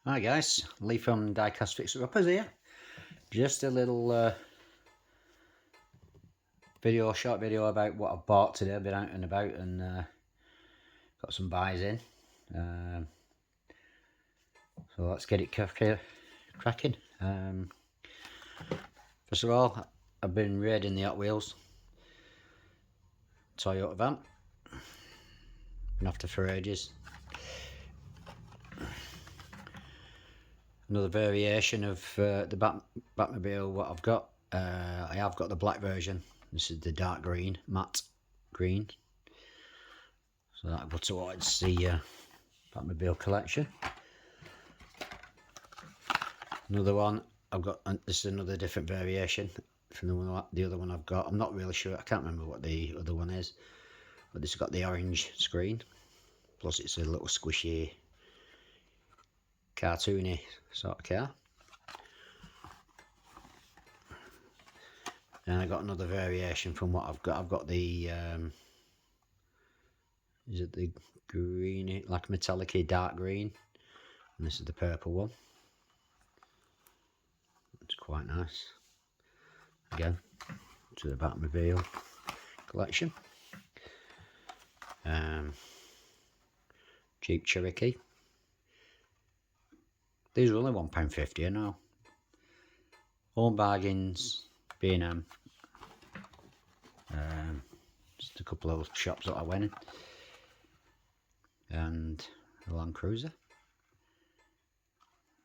Hi guys, Lee from Diecast Fixer Uppers here. Just a little short video about what I've bought today. I've been out and about and got some buys in. So let's get it cracking. First of all, I've been raiding the Hot Wheels Toyota van. Been after for ages. Another variation of the Batmobile what I've got. I have got the black version. This is the dark green, matte green. So that'll go towards the Batmobile collection. Another one I've got, and this is another different variation from the other one I've got. I'm not really sure, I can't remember what the other one is, but this has got the orange screen, plus it's a little squishy, cartoony sort of car. And I got another variation from what I've got. I've got the is it the green, like metallic dark green, and this is the purple one. It's quite nice. Again, to the Batmobile collection. Jeep Cherokee. These are only £1.50 now. Home bargains, B&M. Just a couple of shops that I went in. And a Land Cruiser.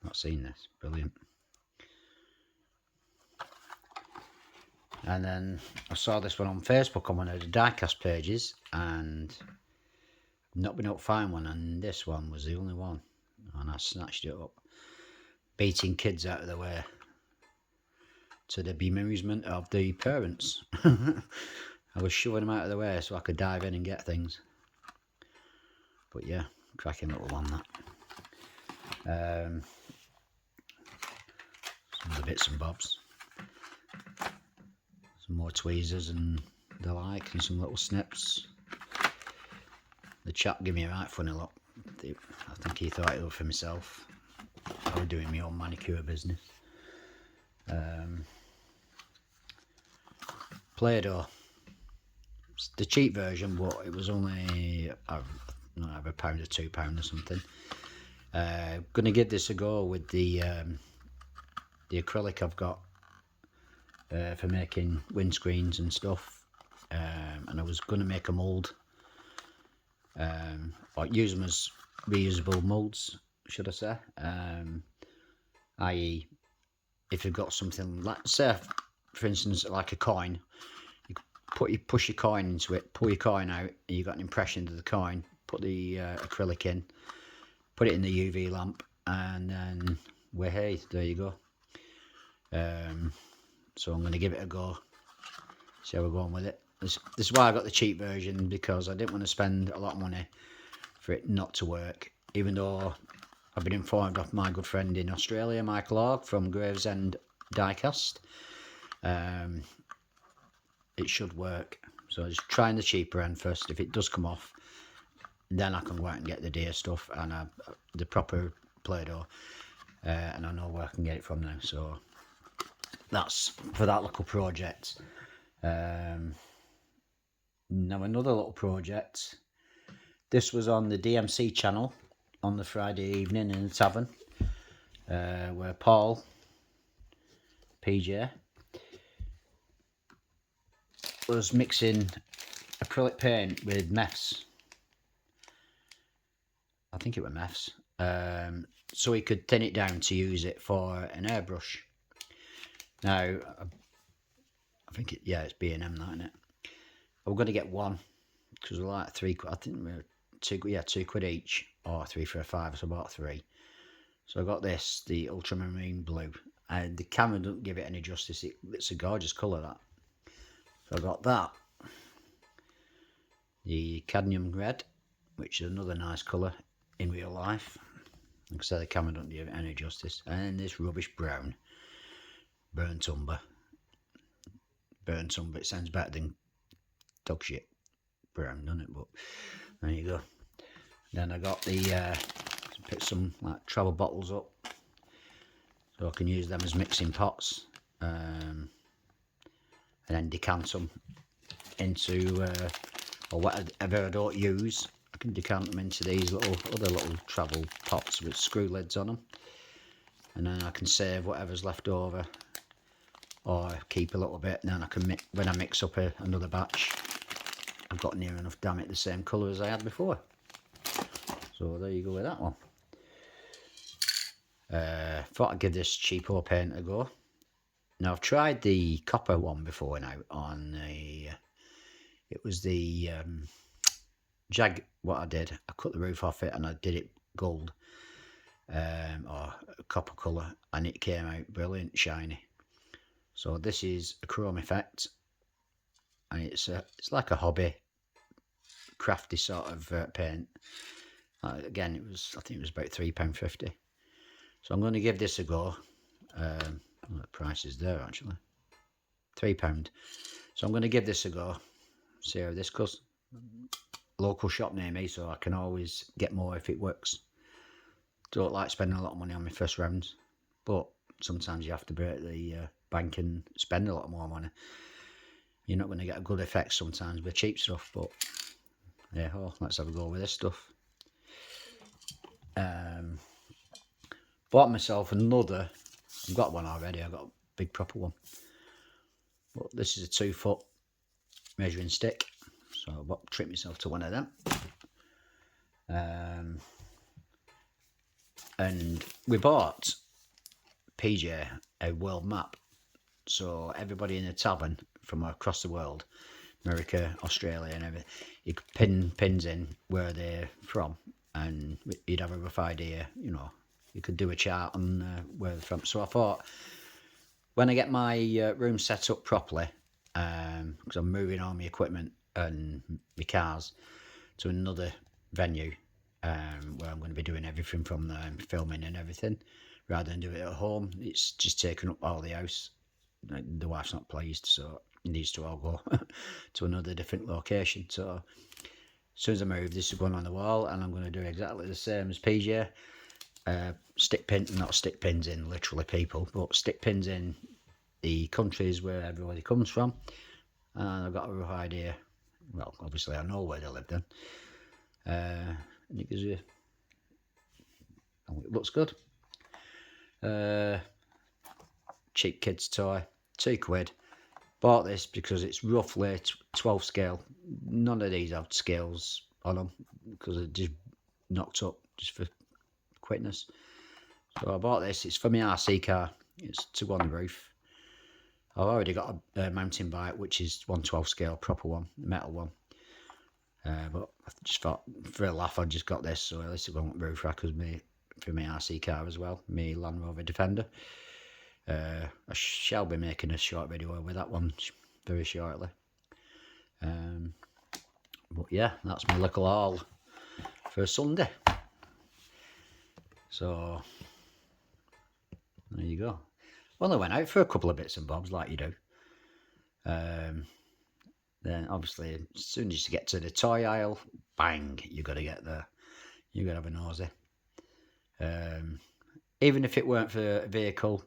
Not seen this, brilliant. And then I saw this one on Facebook on one of the Diecast pages, and not been able to find one, and this one was the only one, and I snatched it up, beating kids out of the way to the bemusement of the parents. I was shoving them out of the way so I could dive in and get things. But yeah, cracking little one that. Some of the bits and bobs. Some more tweezers and the like, and some little snips. The chap gave me a right funny look. I think he thought it was for himself. I was doing my own manicure business. Play-Doh. It's the cheap version, but it was only either £1 or £2 or something. Gonna give this a go with the acrylic I've got for making windscreens and stuff, and I was gonna make a mould, or use them as reusable moulds, should I say, i.e. if you've got something like, say for instance like a coin, you push your coin into it, pull your coin out, and you got an impression of the coin, put the acrylic in, put it in the UV lamp, and then hey, there you go. So I'm going to give it a go, see how we're going with it. This is why I got the cheap version, because I didn't want to spend a lot of money for it not to work, even though I've been informed of my good friend in Australia, Michael Org from Gravesend Diecast. It should work, so just trying the cheaper end first. If it does come off, then I can go out and get the deer stuff and the proper Play-Doh, and I know where I can get it from now. So that's for that little project. Now another little project. This was on the DMC channel on the Friday evening in the tavern, where Paul, PJ, was mixing acrylic paint with meths. I think it was meths. So he could thin it down to use it for an airbrush. Now, I think it's B&M, that, isn't it? I'm going to get one, because we're like £3, I think we're £2 each, or 3 for a £5, so I bought 3. So I got this, the ultramarine blue, and the camera doesn't give it any justice. It's a gorgeous colour, that. So I got that. The cadmium red, which is another nice colour in real life. Like I said, the camera doesn't give it any justice. And this rubbish brown. Burnt umber. Burnt umber, it sounds better than dog shit brown, doesn't it? But there you go. Then I got the pick some like travel bottles up, so I can use them as mixing pots, and then decant them into, or whatever I don't use, I can decant them into these other little travel pots with screw lids on them, and then I can save whatever's left over, or keep a little bit, and then I can when I mix up another batch, I've got near enough, damn it, the same colour as I had before. So there you go with that one. Thought I'd give this cheapo paint a go. Now I've tried the copper one before now on it was the Jag. What I did, I cut the roof off it and I did it gold, or copper colour, and it came out brilliant, shiny. So this is a chrome effect, and it's like a hobby, crafty sort of paint. Again, I think it was about £3.50. So I'm going to give this a go. The price is there actually, £3. So I'm going to give this a go, see how this goes. Local shop near me, so I can always get more if it works. Don't like spending a lot of money on my first rounds, but sometimes you have to break the bank and spend a lot more money. You're not going to get a good effect sometimes with cheap stuff, but yeah, let's have a go with this stuff. Bought myself another, I've got one already, I've got a big proper one, but this is a 2 foot measuring stick, so I'll treat myself to one of them. And we bought PJ a world map, so everybody in the tavern from across the world, America, Australia and everything, you could pin pins in where they're from, and you'd have a rough idea, you know, you could do a chart on where they're from. So I thought, when I get my room set up properly, because I'm moving all my equipment and my cars to another venue, where I'm going to be doing everything from there, filming and everything, rather than do it at home. It's just taking up all the house. The wife's not pleased, so it needs to all go to another different location. So as soon as I move, this is going on the wall, and I'm going to do exactly the same as PJ. Not stick pins in literally people, but stick pins in the countries where everybody comes from, and I've got a rough idea. Well, obviously I know where they live then, and it gives you, it looks good. Cheap kids toy, £2. Bought this because it's roughly 12 scale. None of these have scales on them because they're just knocked up just for quickness. So I bought this. It's for my RC car. It's to go on the roof. I've already got a mountain bike, which is 1/12 scale, proper one, metal one. But I just thought, for a laugh, I just got this, so at least I've got roof rackers for my RC car as well, my Land Rover Defender. I shall be making a short video with that one very shortly. But yeah, that's my little haul for Sunday. So there you go. Well, I went out for a couple of bits and bobs like you do. Then obviously as soon as you get to the toy aisle, bang, you got to get there. You got to have a nosy. Even if it weren't for a vehicle,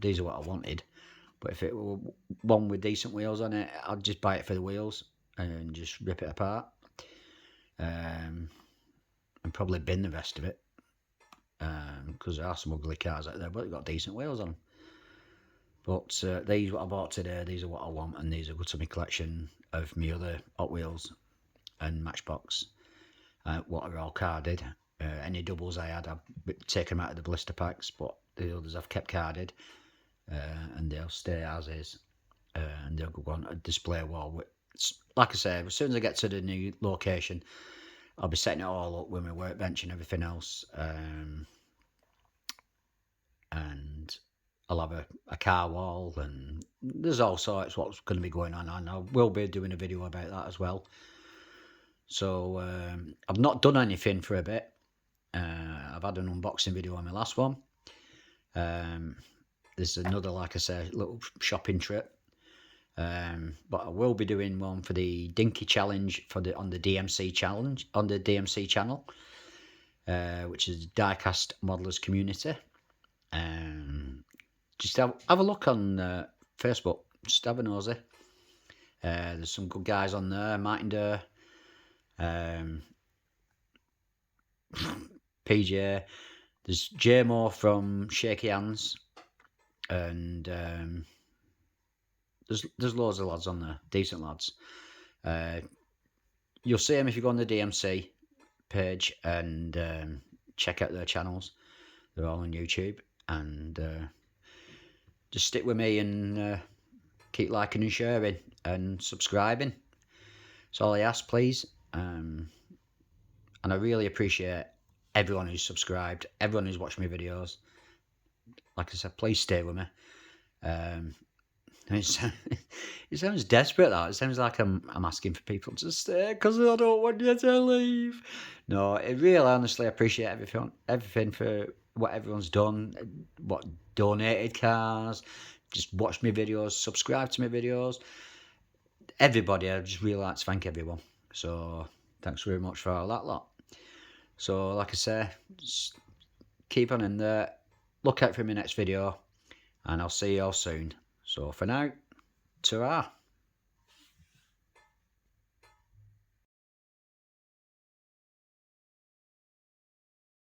these are what I wanted. But if it were one with decent wheels on it, I'd just buy it for the wheels and just rip it apart, and probably bin the rest of it, because there are some ugly cars out there, but they've got decent wheels on them. But these what I bought today, these are what I want, and these are good to my collection of my other Hot Wheels and Matchbox, what are all carded. Any doubles I had, I've taken them out of the blister packs, but the others I've kept carded, and they'll stay as is, and they'll go on a display wall. Like I say, as soon as I get to the new location, I'll be setting it all up with my workbench and everything else, and I'll have a car wall, and there's all sorts what's going to be going on, and I will be doing a video about that as well. So I've not done anything for a bit. I've had an unboxing video on my last one. There's another, like I say, little shopping trip. But I will be doing one for the Dinky challenge on the DMC challenge on the DMC channel. which is Diecast Modelers Community. Just have a look on Facebook. Just have a nosy. There's some good guys on there. Martin Durr, PJ. There's JMO from Shaky Hands, and there's loads of lads on there, decent lads. You'll see them if you go on the DMC page and check out their channels. They're all on YouTube, and just stick with me and keep liking and sharing and subscribing. That's all I ask, please. And I really appreciate everyone who's subscribed, everyone who's watched my videos. Like I said, please stay with me. It sounds desperate, that. It sounds like I'm asking for people to stay because I don't want you to leave. No, I really honestly appreciate everything for what everyone's done, what donated cars, just watched my videos, subscribed to my videos. Everybody, I just really like to thank everyone. So thanks very much for all that lot. So like I say, just keep on in there. Look out for my next video, and I'll see you all soon. So for now, ta-ra.